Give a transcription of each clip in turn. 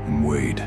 and wait.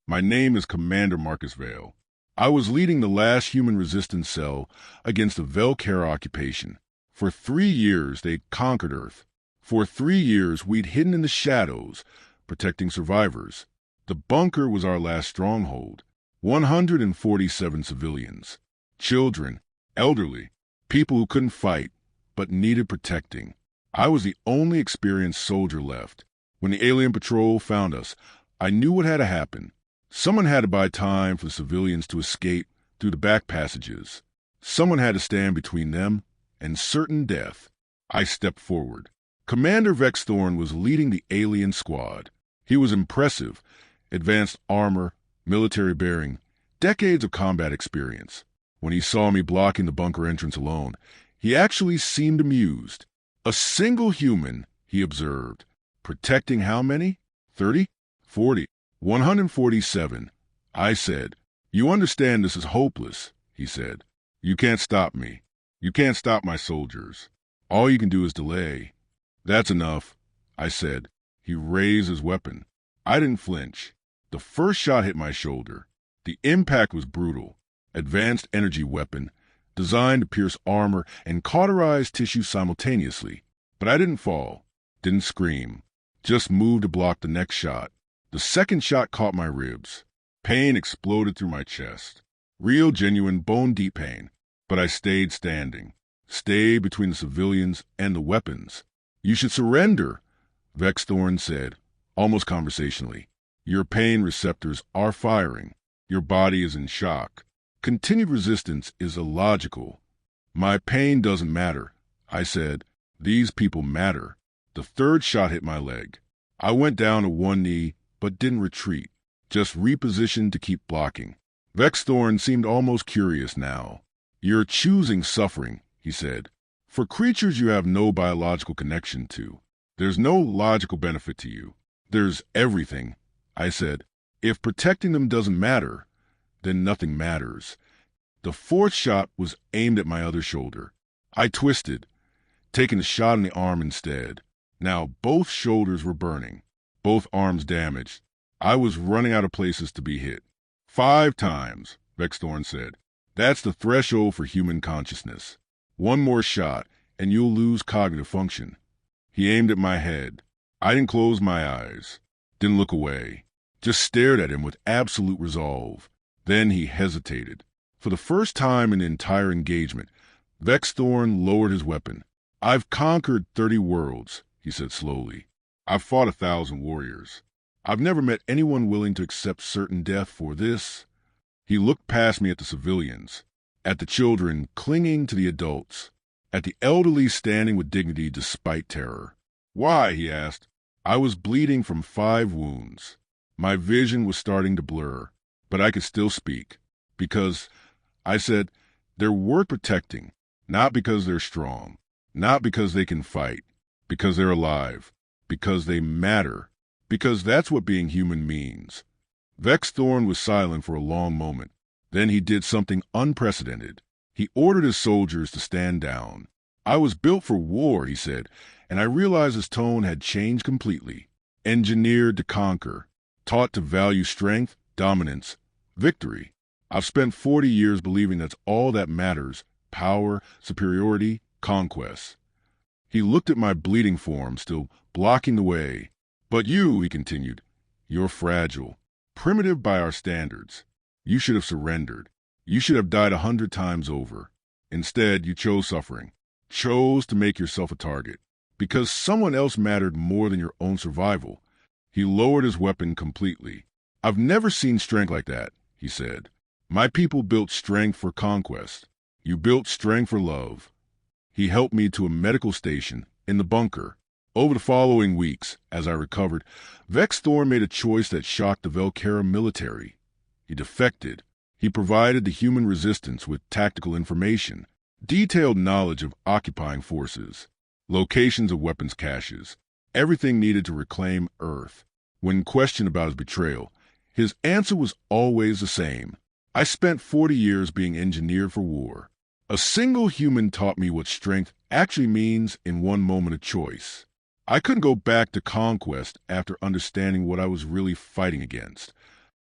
My name is Commander Marcus Vale. I was leading the last human resistance cell against the Velaris occupation. For 3 years, they conquered Earth. For 3 years, we'd hidden in the shadows, protecting survivors. The bunker was our last stronghold. 147 civilians. Children, elderly, people who couldn't fight, but needed protecting. I was the only experienced soldier left. When the alien patrol found us, I knew what had to happen. Someone had to buy time for the civilians to escape through the back passages. Someone had to stand between them and certain death. I stepped forward. Commander Vex Thorn was leading the alien squad. He was impressive. Advanced armor, military bearing, decades of combat experience. When he saw me blocking the bunker entrance alone, he actually seemed amused. A single human, he observed. Protecting how many? 30? 40? 147. I said, "You understand this is hopeless," he said. "You can't stop me. You can't stop my soldiers. All you can do is delay." "That's enough," I said. He raised his weapon. I didn't flinch. The first shot hit my shoulder. The impact was brutal. Advanced energy weapon, designed to pierce armor and cauterize tissue simultaneously. But I didn't fall, didn't scream, just moved to block the next shot. The second shot caught my ribs. Pain exploded through my chest. Real, genuine, bone-deep pain. But I stayed standing. Stayed between the civilians and the weapons. "You should surrender," Vex Thorn said, almost conversationally. "Your pain receptors are firing. Your body is in shock. Continued resistance is illogical." "My pain doesn't matter," I said. "These people matter." The third shot hit my leg. I went down to one knee, but didn't retreat, just repositioned to keep blocking. Vex Thorn seemed almost curious now. "You're choosing suffering," he said. "For creatures you have no biological connection to. There's no logical benefit to you. There's everything," I said. "If protecting them doesn't matter, then nothing matters." The fourth shot was aimed at my other shoulder. I twisted, taking a shot in the arm instead. Now both shoulders were burning, both arms damaged. I was running out of places to be hit. 5 times, Vex Thorn said. "That's the threshold for human consciousness. One more shot, and you'll lose cognitive function." He aimed at my head. I didn't close my eyes, didn't look away, just stared at him with absolute resolve. Then he hesitated. For the first time in the entire engagement, Vex Thorn lowered his weapon. "I've conquered 30 worlds," he said slowly. "I've fought 1,000 warriors. I've never met anyone willing to accept certain death for this." He looked past me at the civilians, at the children clinging to the adults, at the elderly standing with dignity despite terror. "Why?" he asked. I was bleeding from 5 wounds. My vision was starting to blur, but I could still speak. "Because," I said, "they're worth protecting, not because they're strong, not because they can fight, because they're alive, because they matter, because that's what being human means." Vex Thorn was silent for a long moment. Then he did something unprecedented. He ordered his soldiers to stand down. "I was built for war," he said, and I realized his tone had changed completely. "Engineered to conquer, taught to value strength, dominance, victory. I've spent 40 years believing that's all that matters: power, superiority, conquest." He looked at my bleeding form, still blocking the way. "But you," he continued, "you're fragile, primitive by our standards. You should have surrendered. You should have died 100 times over. Instead, you chose suffering, chose to make yourself a target, because someone else mattered more than your own survival." He lowered his weapon completely. "I've never seen strength like that," he said. "My people built strength for conquest. You built strength for love." He helped me to a medical station in the bunker. Over the following weeks, as I recovered, Vex Thorn made a choice that shocked the Velaris military. He defected. He provided the human resistance with tactical information, detailed knowledge of occupying forces, locations of weapons caches, everything needed to reclaim Earth. When questioned about his betrayal, his answer was always the same: "I spent 40 years being engineered for war. A single human taught me what strength actually means in one moment of choice." I couldn't go back to conquest after understanding what I was really fighting against.